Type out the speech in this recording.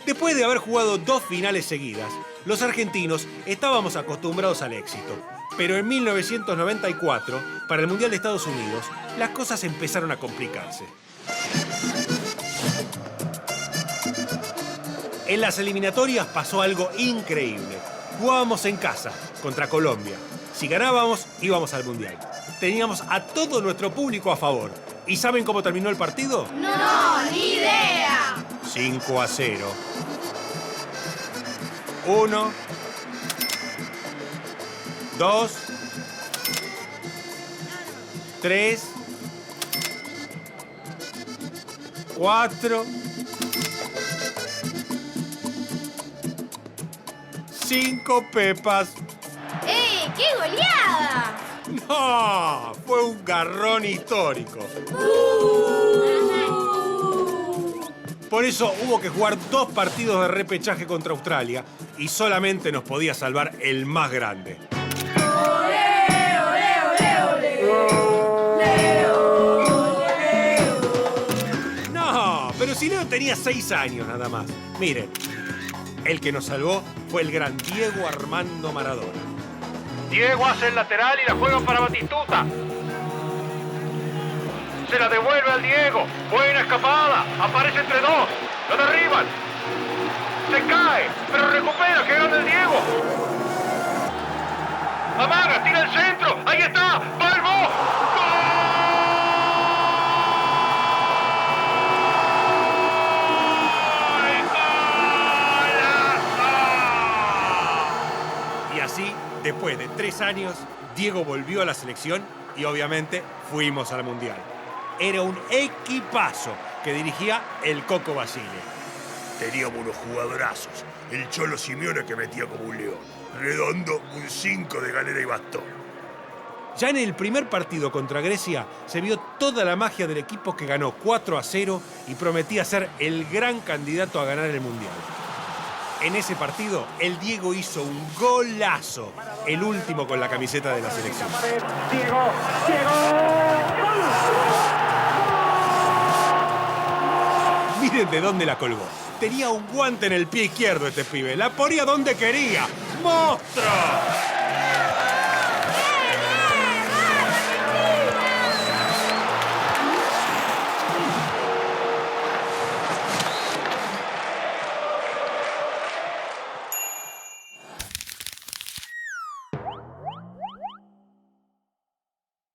Después de haber jugado 2 finales seguidas, los argentinos estábamos acostumbrados al éxito. Pero en 1994, para el Mundial de Estados Unidos, las cosas empezaron a complicarse. En las eliminatorias pasó algo increíble. Jugábamos en casa contra Colombia. Si ganábamos, íbamos al Mundial. Teníamos a todo nuestro público a favor. ¿Y saben cómo terminó el partido? ¡No, ni idea! 5-0. 1, 2, 3, 4, 5 pepas. ¡Qué goleada! ¡No! Fue un garrón histórico. Por eso hubo que jugar 2 partidos de repechaje contra Australia y solamente nos podía salvar el más grande. No, pero si Leo tenía 6 años nada más. Miren, el que nos salvó fue el gran Diego Armando Maradona. Diego hace el lateral y la juega para Batistuta. Se la devuelve al Diego. Buena escapada. Aparece entre 2. Lo derriban. Se cae, pero recupera. ¡Qué grande el Diego! Amaga, tira el centro. Ahí está. ¡Balbo! Y así, después de 3 años, Diego volvió a la selección y obviamente fuimos al Mundial. Era un equipazo que dirigía el Coco Basile. Teníamos unos jugadorazos. El Cholo Simeone que metía como un león. Redondo, un 5 de galera y bastón. Ya en el primer partido contra Grecia se vio toda la magia del equipo que ganó 4-0 y prometía ser el gran candidato a ganar el Mundial. En ese partido, el Diego hizo un golazo, el último con la camiseta de la selección. Diego. Miren de dónde la colgó. Tenía un guante en el pie izquierdo este pibe. La ponía donde quería. ¡Monstruo!